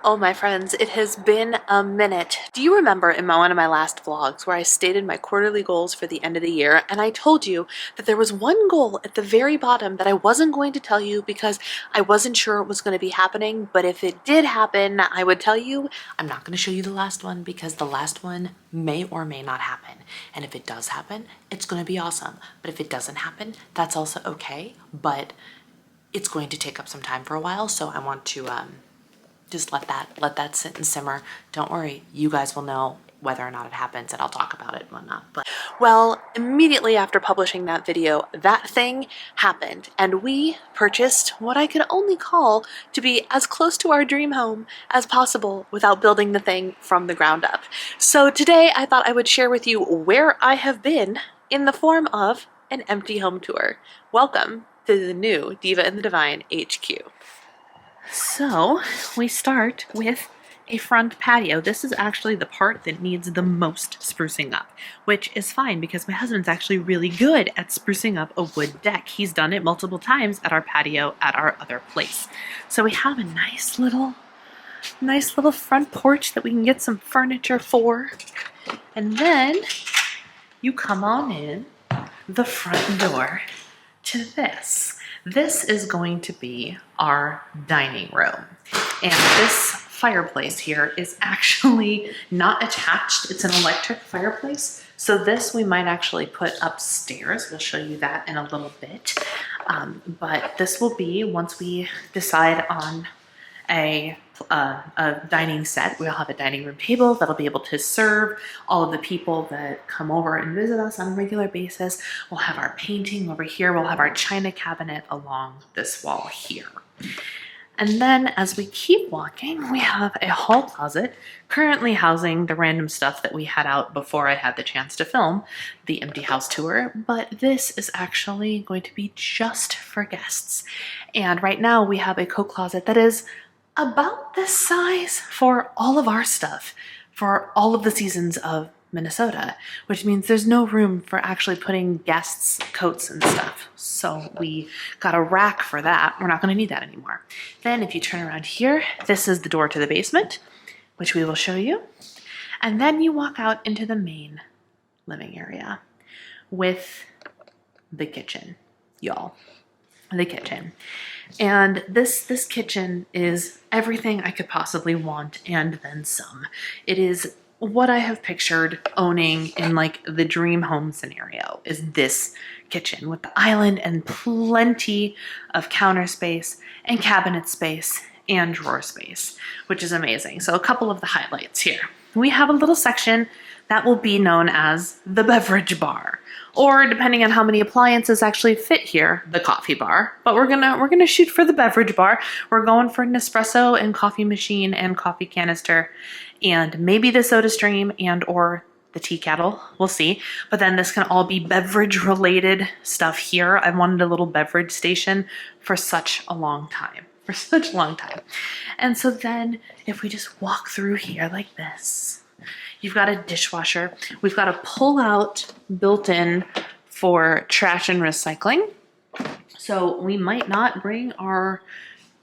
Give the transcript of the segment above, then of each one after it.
Oh, my friends, it has been a minute. Do you remember in one of my last vlogs where I stated my quarterly goals for the end of the year, and I told you that there was one goal at the very bottom that I wasn't going to tell you because I wasn't sure it was going to be happening, but if it did happen, I would tell you. I'm not going to show you the last one because the last one may or may not happen. And if it does happen, it's going to be awesome. But if it doesn't happen, that's also okay. But it's going to take up some time for a while, so I want to just let that sit and simmer. Don't worry, you guys will know whether or not it happens, and I'll talk about it and whatnot. But well, immediately after publishing that video, that thing happened, and we purchased what I could only call to be as close to our dream home as possible without building the thing from the ground up. So today I thought I would share with you where I have been in the form of an empty home tour. Welcome to the new Diva in the Divine HQ. So we start with a front patio. This is actually the part that needs the most sprucing up, which is fine because my husband's actually really good at sprucing up a wood deck. He's done it multiple times at our patio at our other place. So we have a nice little front porch that we can get some furniture for. And then you come on in the front door to this. This is going to be our dining room. And this fireplace here is actually not attached. It's an electric fireplace. So this we might actually put upstairs. We'll show you that in a little bit. But this will be, once we decide on a dining set, we'll have a dining room table that'll be able to serve all of the people that come over and visit us on a regular basis. We'll have our painting over here. We'll have our china cabinet along this wall here. And then as we keep walking, we have a hall closet currently housing the random stuff that we had out before I had the chance to film the empty house tour. But this is actually going to be just for guests. And right now we have a coat closet that is about this size for all of our stuff for all of the seasons of Minnesota, which means there's no room for actually putting guests' coats and stuff. So we got a rack for that. We're not going to need that anymore. Then if you turn around here, this is the door to the basement, which we will show you. And then you walk out into the main living area with the kitchen, y'all. The kitchen. And this kitchen is everything I could possibly want and then some. It is what I have pictured owning in like the dream home scenario, is this kitchen with the island and plenty of counter space and cabinet space and drawer space, which is amazing. So a couple of the highlights here. We have a little section that will be known as the beverage bar, or depending on how many appliances actually fit here, the coffee bar. But we're gonna shoot for the beverage bar. We're going for an espresso and coffee machine and coffee canister, and maybe the soda stream and or the tea kettle. We'll see. But then this can all be beverage related stuff here. I've wanted a little beverage station for such a long time. And so then if we just walk through here like this, you've got a dishwasher. We've got a pull-out built-in for trash and recycling. So we might not bring our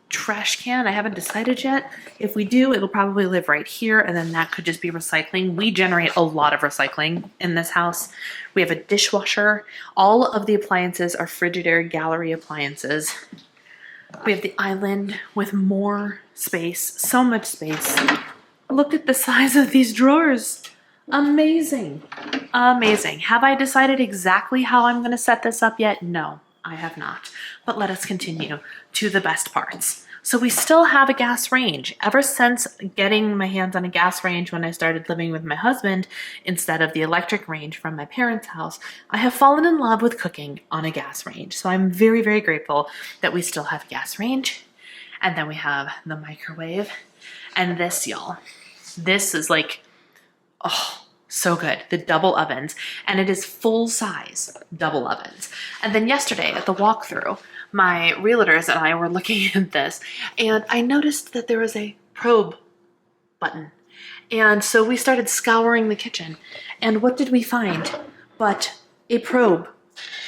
trash can. I haven't decided yet. If we do, it'll probably live right here, and then that could just be recycling. We generate a lot of recycling in this house. We have a dishwasher. All of the appliances are Frigidaire gallery appliances. We have the island with more space, so much space. Look at the size of these drawers. Amazing. Amazing. Have I decided exactly how I'm going to set this up yet? No, I have not. But let us continue to the best parts. So we still have a gas range. Ever since getting my hands on a gas range when I started living with my husband instead of the electric range from my parents' house, I have fallen in love with cooking on a gas range. So I'm very, very grateful that we still have a gas range. And then we have the microwave. And this, y'all, this is like, oh, so good. The double ovens, and it is full size double ovens. And then yesterday at the walkthrough, my realtors and I were looking at this, and I noticed that there was a probe button. And so we started scouring the kitchen, and what did we find but a probe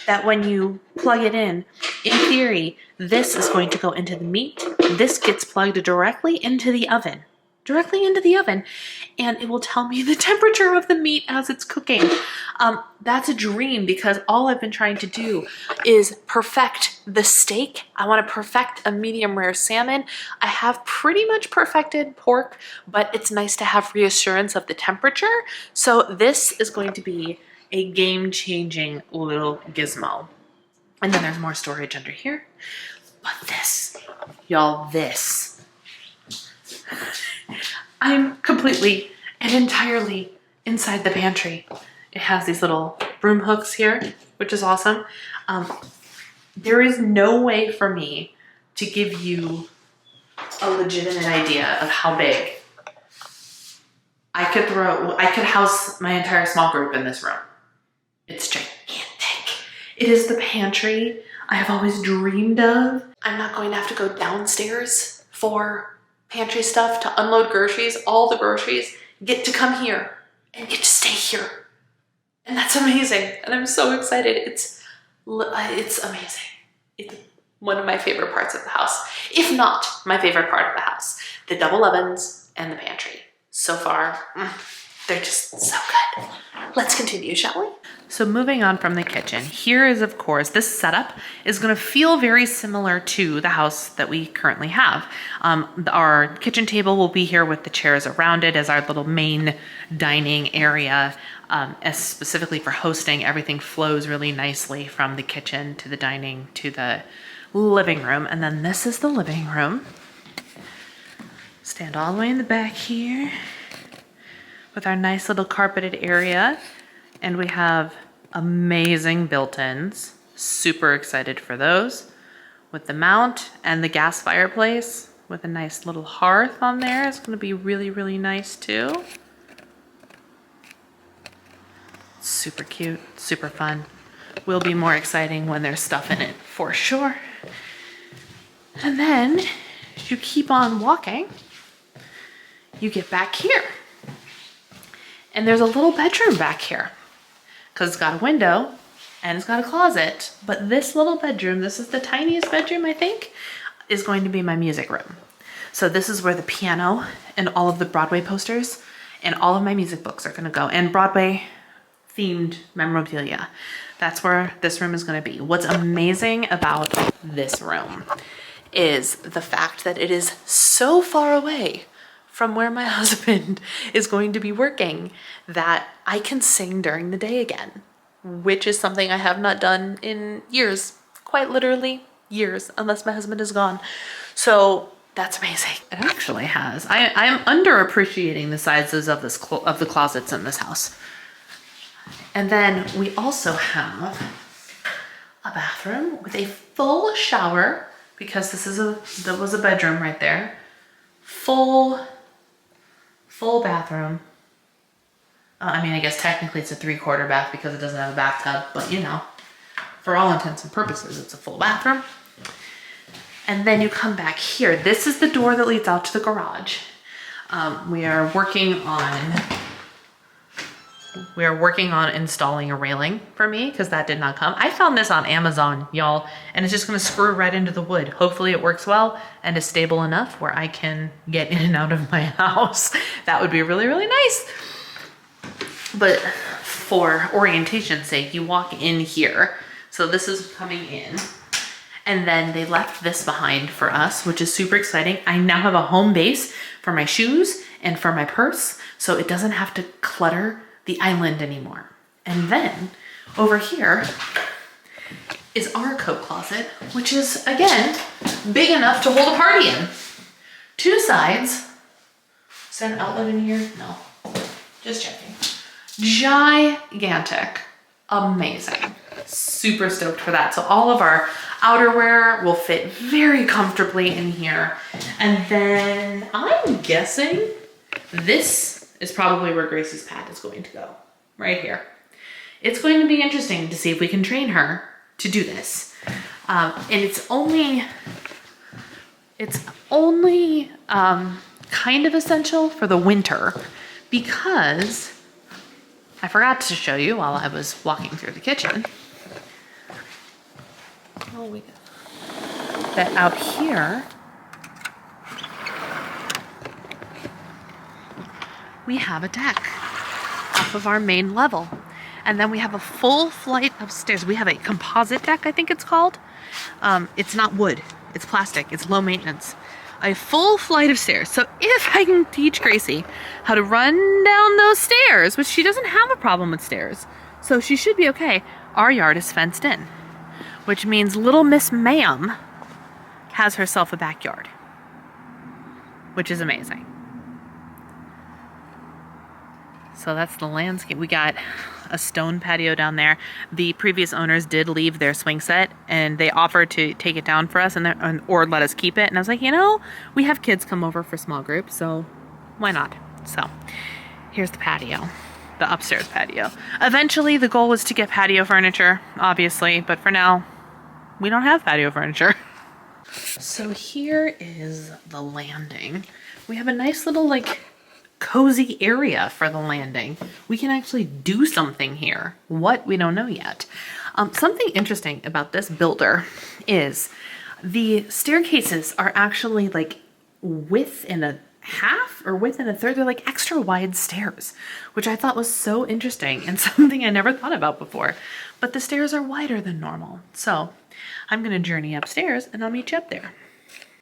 that when you plug it in theory, this is going to go into the meat. This gets plugged directly into the oven. directly into the oven, and it will tell me the temperature of the meat as it's cooking. That's a dream, because all I've been trying to do is perfect the steak. I want to perfect a medium rare salmon. I have pretty much perfected pork, but it's nice to have reassurance of the temperature. So this is going to be a game-changing little gizmo. And then there's more storage under here. But this, y'all, this. I'm completely and entirely inside the pantry. It has these little broom hooks here, which is awesome. There is no way for me to give you a legitimate idea of how big I could house my entire small group in this room. It's gigantic. It is the pantry I have always dreamed of. I'm not going to have to go downstairs for pantry stuff to unload groceries. All the groceries get to come here and get to stay here. And that's amazing. And I'm so excited. It's amazing. It's one of my favorite parts of the house, if not my favorite part of the house. The double ovens and the pantry. So far, they're just so good. Let's continue, shall we? So moving on from the kitchen, here is, of course, this setup is going to feel very similar to the house that we currently have. Our kitchen table will be here with the chairs around it as our little main dining area. As specifically for hosting, everything flows really nicely from the kitchen to the dining to the living room. And then this is the living room. Stand all the way in the back here with our nice little carpeted area. And we have amazing built-ins. Super excited for those. With the mount and the gas fireplace with a nice little hearth on there. It's gonna be really, really nice too. Super cute, super fun. Will be more exciting when there's stuff in it, for sure. And then, as you keep on walking, you get back here. And there's a little bedroom back here, because it's got a window and it's got a closet. But this little bedroom, this is the tiniest bedroom, I think, is going to be my music room. So this is where the piano and all of the Broadway posters and all of my music books are gonna go, and Broadway themed memorabilia. That's where this room is gonna be. What's amazing about this room is the fact that it is so far away from where my husband is going to be working that I can sing during the day again, which is something I have not done in years, quite literally years, unless my husband is gone. So that's amazing. It actually has. I'm underappreciating the sizes of the closets in this house. And then we also have a bathroom with a full shower, because that was a bedroom right there. Full bathroom. I mean, I guess technically it's a 3/4 bath because it doesn't have a bathtub, but you know, for all intents and purposes, it's a full bathroom. And then you come back here. This is the door that leads out to the garage. We are working on installing a railing for me, because that did not come. I found this on Amazon, y'all, and it's just gonna screw right into the wood. Hopefully it works well and is stable enough where I can get in and out of my house. That would be really, really nice. But for orientation's sake, you walk in here. So this is coming in. And then they left this behind for us, which is super exciting. I now have a home base for my shoes and for my purse, so it doesn't have to clutter the island anymore. And then over here is our coat closet, which is, again, big enough to hold a party in. 2 sides. Is there an outlet in here? No. Just checking. Gigantic. Amazing. Super stoked for that. So all of our outerwear will fit very comfortably in here. And then I'm guessing this is probably where Gracie's pad is going to go, right here. It's going to be interesting to see if we can train her to do this. And it's only kind of essential for the winter, because I forgot to show you while I was walking through the kitchen. That out here we have a deck off of our main level. And then we have a full flight upstairs. We have a composite deck, I think it's called. It's not wood, it's plastic, it's low maintenance. A full flight of stairs. So if I can teach Gracie how to run down those stairs, which she doesn't have a problem with stairs, so she should be okay, our yard is fenced in, which means little Miss Ma'am has herself a backyard, which is amazing. So that's the landscape. We got a stone patio down there. The previous owners did leave their swing set and they offered to take it down for us or let us keep it. And I was like, you know, we have kids come over for small groups, so why not? So here's the patio, the upstairs patio. Eventually the goal was to get patio furniture, obviously, but for now we don't have patio furniture. So here is the landing. We have a nice little cozy area for the landing. We can actually do something here. What? We don't know yet. Something interesting about this builder is the staircases are actually width and a half or width and a third. They're like extra wide stairs, which I thought was so interesting and something I never thought about before. But the stairs are wider than normal. So I'm gonna journey upstairs and I'll meet you up there.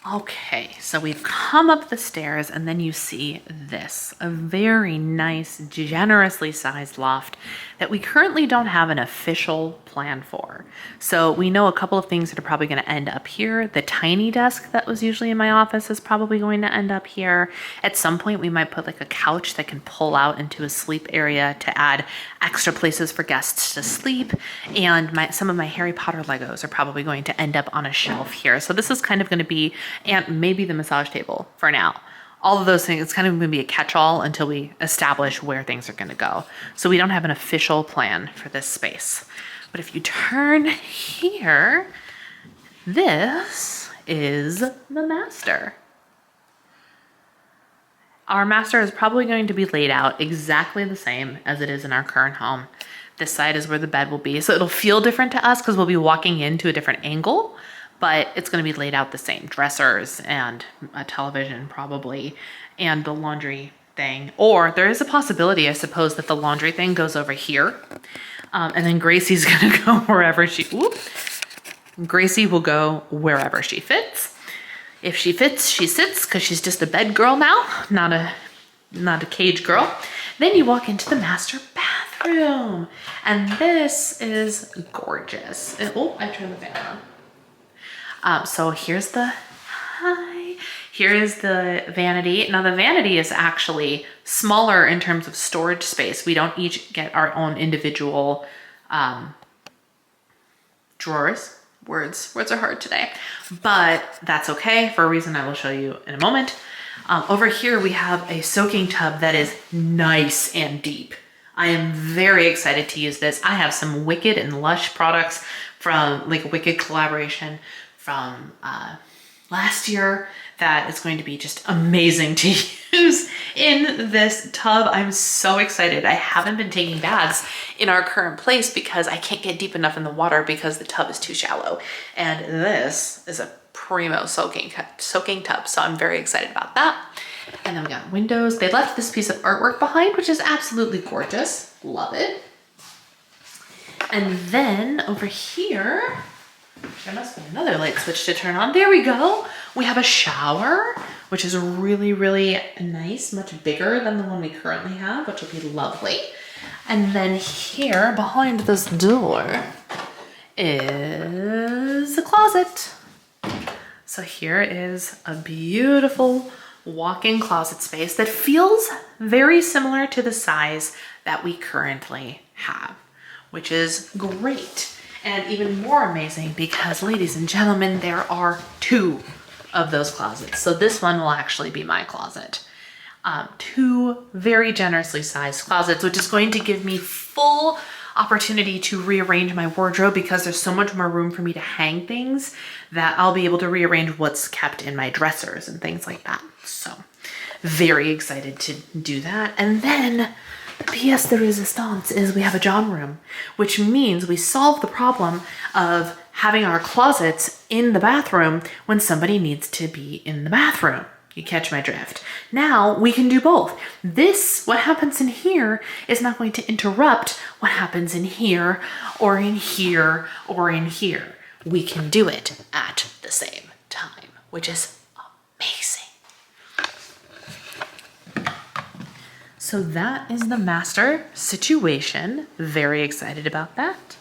Okay, so we've come up the stairs and then you see this, a very nice, generously sized loft that we currently don't have an official plan for. So we know a couple of things that are probably going to end up here. The tiny desk that was usually in my office is probably going to end up here. At some point we might put a couch that can pull out into a sleep area to add extra places for guests to sleep. And some of my Harry Potter Legos are probably going to end up on a shelf here. So this is kind of going to be, and maybe the massage table for now. All of those things, it's kind of going to be a catch-all until we establish where things are going to go. So we don't have an official plan for this space. But if you turn here, this is the master. Our master is probably going to be laid out exactly the same as it is in our current home. This side is where the bed will be. So it'll feel different to us because we'll be walking into a different angle, but it's going to be laid out the same. Dressers and a television probably, and the laundry thing. Or there is a possibility, I suppose, that the laundry thing goes over here. And then Gracie's going to go wherever Gracie will go wherever she fits. If she fits, she sits because she's just a bed girl now, not a cage girl. Then you walk into the master bathroom. And this is gorgeous. I turned the fan on. So here is the vanity. Now the vanity is actually smaller in terms of storage space. We don't each get our own individual drawers. Words are hard today, but that's okay for a reason I will show you in a moment. Over here we have a soaking tub that is nice and deep. I am very excited to use this. I have some Wicked and Lush products from Wicked collaboration from last year that is going to be just amazing to use in this tub. I'm so excited. I haven't been taking baths in our current place because I can't get deep enough in the water because the tub is too shallow. And this is a primo soaking tub, so I'm very excited about that. And then we got windows. They left this piece of artwork behind, which is absolutely gorgeous. Love it. And then over here, there must be another light switch to turn on. There we go. We have a shower, which is really, really nice, much bigger than the one we currently have, which will be lovely. And then here behind this door is a closet. So here is a beautiful walk-in closet space that feels very similar to the size that we currently have, which is great. And even more amazing because, ladies and gentlemen, there are 2 of those closets. So this one will actually be my closet. 2 very generously sized closets, which is going to give me full opportunity to rearrange my wardrobe because there's so much more room for me to hang things that I'll be able to rearrange what's kept in my dressers and things like that. So very excited to do that. And then the pièce de résistance is we have a John room, which means we solve the problem of having our closets in the bathroom when somebody needs to be in the bathroom. You catch my drift. Now we can do both. This, what happens in here, is not going to interrupt what happens in here or in here or in here. We can do it at the same time, which is amazing. So that is the master situation. Very excited about that.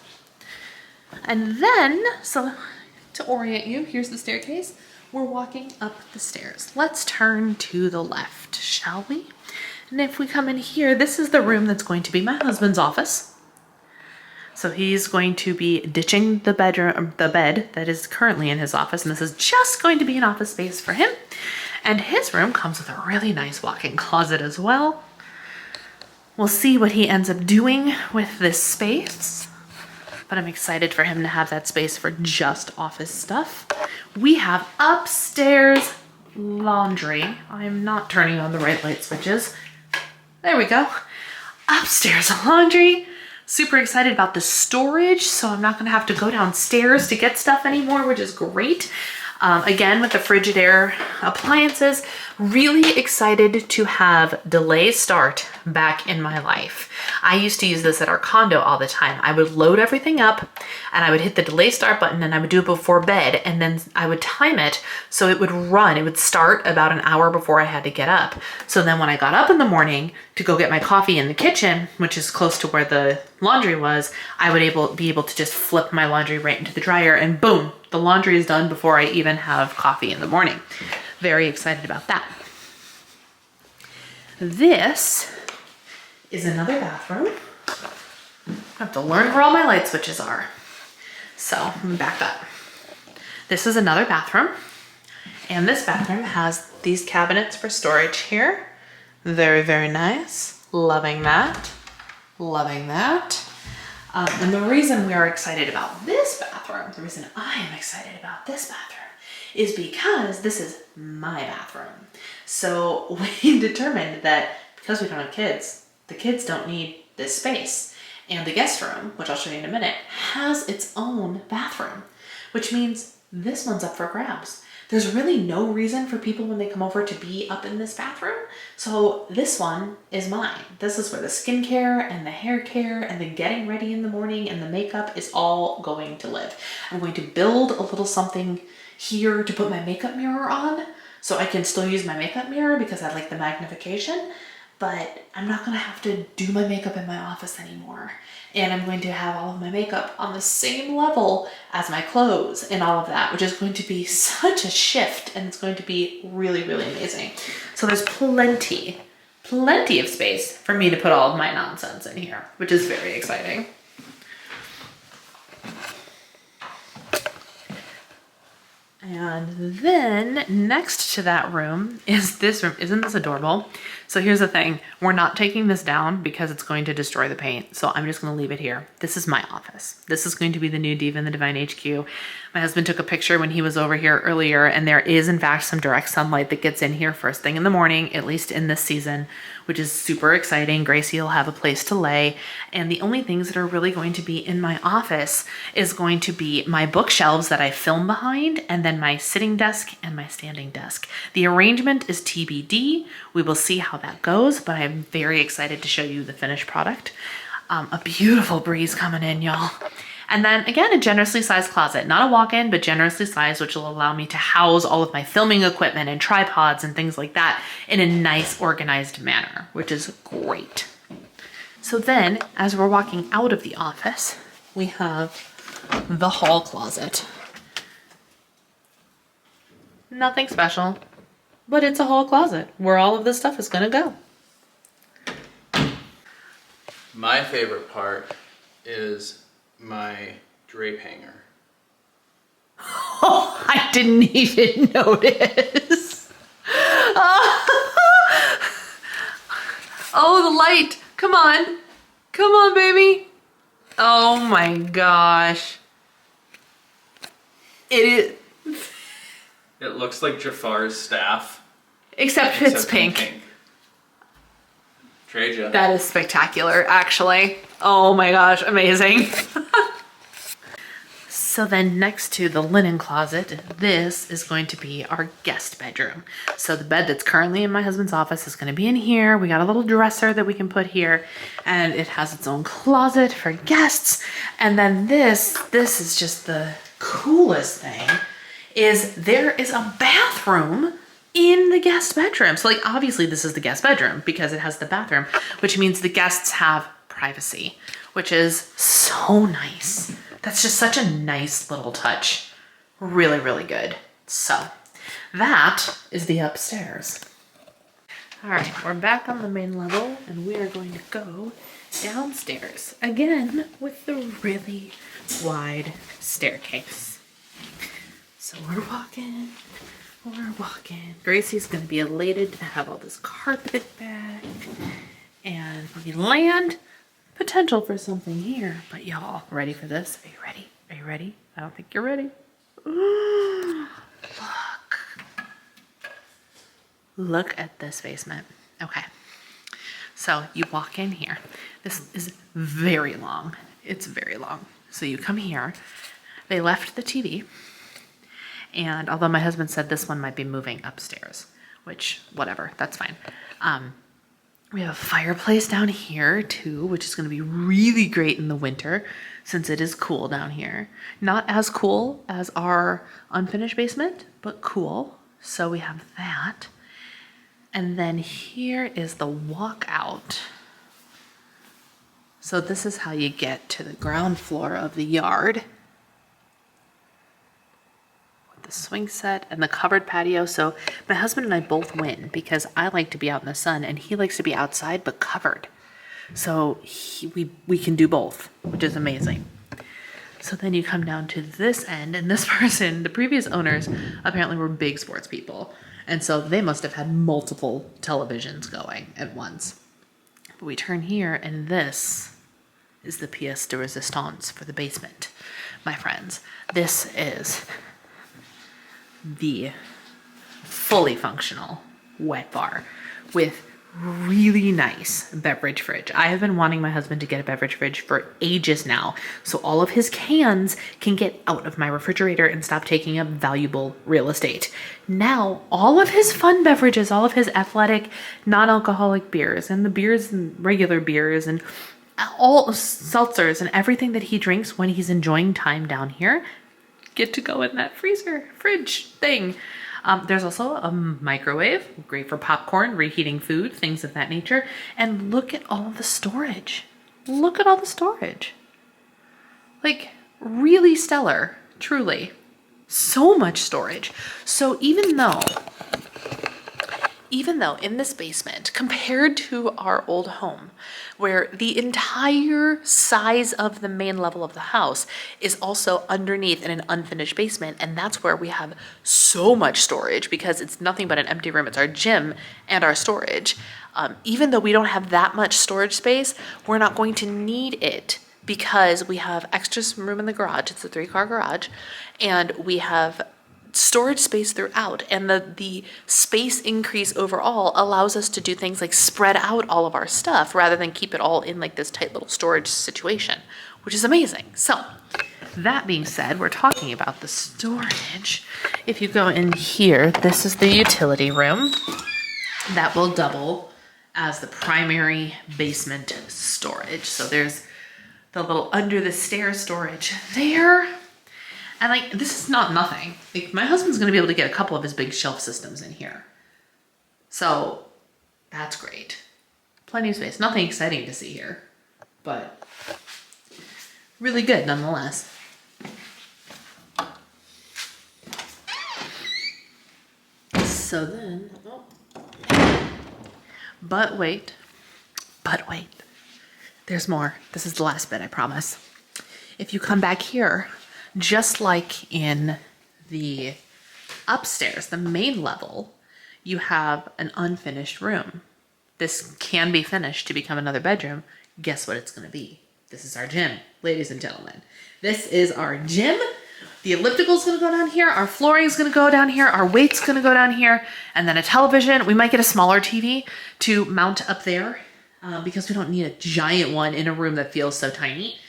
And then, so to orient you, here's the staircase. We're walking up the stairs. Let's turn to the left, shall we? And if we come in here, this is the room that's going to be my husband's office. So he's going to be ditching the bed that is currently in his office, and this is just going to be an office space for him. And his room comes with a really nice walk-in closet as well. We'll see what he ends up doing with this space, but I'm excited for him to have that space for just office stuff. We have upstairs laundry. I'm not turning on the right light switches. There we go. Upstairs laundry. Super excited about the storage, so I'm not gonna have to go downstairs to get stuff anymore, which is great. Again, with the Frigidaire appliances, really excited to have delay start back in my life. I used to use this at our condo all the time. I would load everything up and I would hit the delay start button and I would do it before bed, and then I would time it so it would run. It would start about an hour before I had to get up. So then when I got up in the morning to go get my coffee in the kitchen, which is close to where the laundry was, I would be able to just flip my laundry right into the dryer and boom, the laundry is done before I even have coffee in the morning. Very excited about that. This is another bathroom. I have to learn where all my light switches are. So let me back up. This is another bathroom. And this bathroom has these cabinets for storage here. Very, very nice. Loving that. Loving that. And the reason we are excited about this bathroom, the reason I am excited about this bathroom, is because this is my bathroom. So we determined that because we don't have kids, the kids don't need this space. And the guest room, which I'll show you in a minute, has its own bathroom, which means this one's up for grabs. There's really no reason for people when they come over to be up in this bathroom. So this one is mine. This is where the skincare and the hair care and the getting ready in the morning and the makeup is all going to live. I'm going to build a little something here to put my makeup mirror on so I can still use my makeup mirror because I like the magnification, but I'm not gonna have to do my makeup in my office anymore. And I'm going to have all of my makeup on the same level as my clothes and all of that, which is going to be such a shift, and it's going to be really, really amazing. So there's plenty of space for me to put all of my nonsense in here, which is very exciting. And then next to that room is this room. Isn't this adorable? So here's the thing. We're not taking this down because it's going to destroy the paint. So I'm just going to leave it here. This is my office. This is going to be the new Diva in the Divine HQ. My husband took a picture when he was over here earlier, and there is in fact some direct sunlight that gets in here first thing in the morning, at least in this season, which is super exciting. Gracie will have a place to lay. And the only things that are really going to be in my office is going to be my bookshelves that I film behind, and then my sitting desk and my standing desk. The arrangement is TBD. We will see how that goes, but I'm very excited to show you the finished product. A beautiful breeze coming in, y'all. And then again, a generously sized closet, not a walk-in, but generously sized, which will allow me to house all of my filming equipment and tripods and things like that in a nice organized manner, which is great. So then as we're walking out of the office, we have the hall closet. Nothing special, but it's a hall closet where all of this stuff is gonna go. My favorite part is my drape hanger. Oh, I didn't even notice. Oh, the light. Come on. Come on, baby. Oh my gosh. It is. It looks like Jafar's staff. Except it's pink. Treja. That is spectacular, actually. Oh my gosh, amazing. So then next to the linen closet, this is going to be our guest bedroom. So the bed that's currently in my husband's office is going to be in here. We got a little dresser that we can put here, and it has its own closet for guests. And then this is just the coolest thing, is there is a bathroom in the guest bedroom. So like obviously this is the guest bedroom because it has the bathroom, which means the guests have privacy, which is so nice. That's just such a nice little touch. Really, really good. So that is the upstairs. All right, we're back on the main level and we are going to go downstairs again with the really wide staircase. So we're walking. Gracie's gonna be elated to have all this carpet back, and we land. Potential for something here, but y'all ready for this? Are you ready? Are you ready? I don't think you're ready. Look at this basement. Okay, so you walk in here. This is very long. It's very long. So you come here. They left the TV, and although my husband said this one might be moving upstairs, which whatever, that's fine. We have a fireplace down here too, which is going to be really great in the winter since it is cool down here. Not as cool as our unfinished basement, but cool. So we have that. And then here is the walkout. So this is how you get to the ground floor of the yard. The swing set and the covered patio. So my husband and I both win because I like to be out in the sun and he likes to be outside but covered. So we can do both, which is amazing. So then you come down to this end, and this person, the previous owners, apparently were big sports people. And so they must have had multiple televisions going at once. But we turn here and this is the pièce de résistance for the basement, my friends. This is the fully functional wet bar with really nice beverage fridge. I have been wanting my husband to get a beverage fridge for ages now, so all of his cans can get out of my refrigerator and stop taking up valuable real estate. Now, all of his fun beverages, all of his athletic, non-alcoholic beers, and the beers and regular beers, and all seltzers and everything that he drinks when he's enjoying time down here get to go in that fridge thing. There's also a microwave, great for popcorn, reheating food, things of that nature. And look at all of the storage. Look at all the storage. Like, really stellar, truly. So much storage. So even though in this basement, compared to our old home, where the entire size of the main level of the house is also underneath in an unfinished basement, and that's where we have so much storage because it's nothing but an empty room. It's our gym and our storage. Even though we don't have that much storage space, we're not going to need it because we have extra room in the garage. It's a 3-car garage, and we have storage space throughout, and the space increase overall allows us to do things like spread out all of our stuff rather than keep it all in like this tight little storage situation, which is amazing. So that being said, we're talking about the storage. If you go in here, this is the utility room that will double as the primary basement storage. So there's the little under the stairs storage there. And like, this is not nothing. Like, my husband's gonna be able to get a couple of his big shelf systems in here. So that's great. Plenty of space. Nothing exciting to see here, but really good nonetheless. So then, but wait, there's more. This is the last bit, I promise. If you come back here, just like in the upstairs, the main level, you have an unfinished room. This can be finished to become another bedroom. Guess what it's going to be? This is our gym, ladies and gentlemen. This is our gym. The elliptical is going to go down here. Our flooring is going to go down here. Our weight's going to go down here. And then a television. We might get a smaller TV to mount up there because we don't need a giant one in a room that feels so tiny.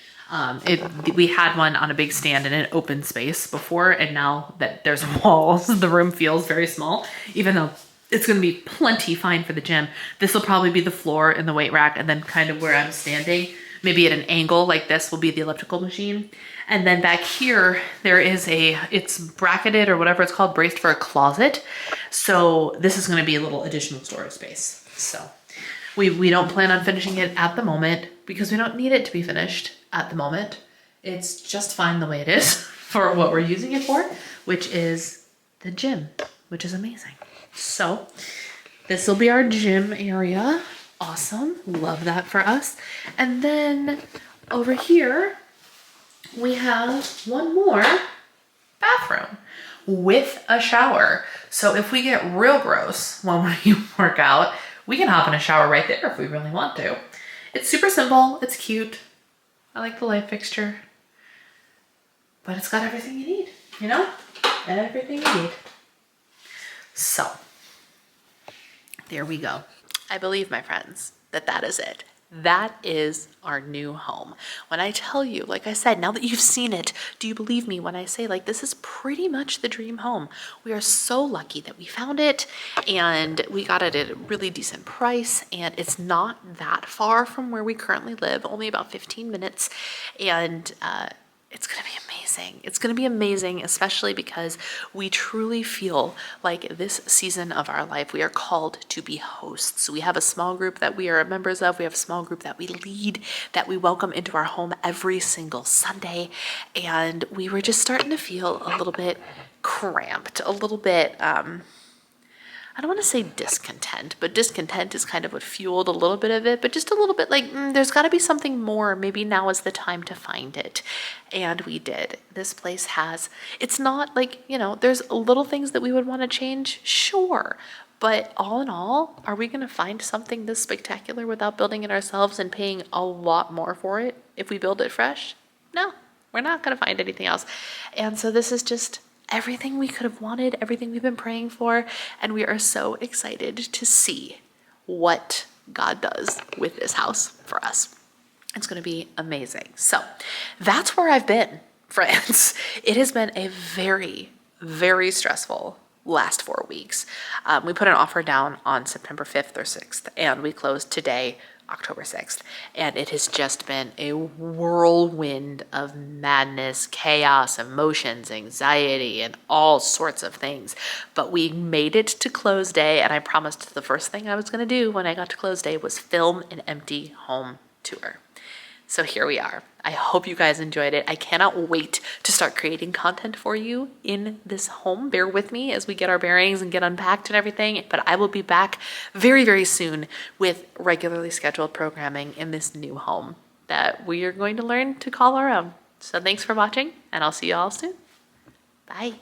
We had one on a big stand in an open space before, and now that there's walls, the room feels very small, even though it's going to be plenty fine for the gym. This will probably be the floor in the weight rack, and then kind of where I'm standing, maybe at an angle like this, will be the elliptical machine. And then back here, it's bracketed or whatever it's called, braced for a closet. So this is going to be a little additional storage space. So we don't plan on finishing it at the moment because we don't need it to be finished at the moment. It's just fine the way it is for what we're using it for, which is the gym, which is amazing. So this will be our gym area. Awesome. Love that for us. And then over here, we have one more bathroom with a shower. So if we get real gross when we work out, we can hop in a shower right there if we really want to. It's super simple. It's cute. I like the light fixture. But it's got everything you need, you know? Everything you need. So, there we go. I believe, my friends, that is it. That is our new home. When I tell you, like I said, now that you've seen it, do you believe me when I say, like, this is pretty much the dream home? We are so lucky that we found it, and we got it at a really decent price, and it's not that far from where we currently live, only about 15 minutes, and it's going to be amazing. It's going to be amazing, especially because we truly feel like this season of our life, we are called to be hosts. We have a small group that we are members of. We have a small group that we lead, that we welcome into our home every single Sunday. And we were just starting to feel a little bit cramped, a little bit, I don't want to say discontent, but discontent is kind of what fueled a little bit of it, but just a little bit like, there's got to be something more. Maybe now is the time to find it. And we did. This place it's not like, there's little things that we would want to change, sure. But all in all, are we going to find something this spectacular without building it ourselves and paying a lot more for it if we build it fresh? No, we're not going to find anything else. And so this is just everything we could have wanted, everything we've been praying for, and we are so excited to see what God does with this house for us. It's going to be amazing. So that's where I've been, friends. It has been a very, very stressful last 4 weeks. We put an offer down on September 5th or 6th, and we closed today, October 6th. And it has just been a whirlwind of madness, chaos, emotions, anxiety, and all sorts of things. But we made it to close day, and I promised the first thing I was going to do when I got to close day was film an empty home tour. So here we are. I hope you guys enjoyed it. I cannot wait to start creating content for you in this home. Bear with me as we get our bearings and get unpacked and everything, but I will be back very, very soon with regularly scheduled programming in this new home that we are going to learn to call our own. So thanks for watching, and I'll see you all soon. Bye.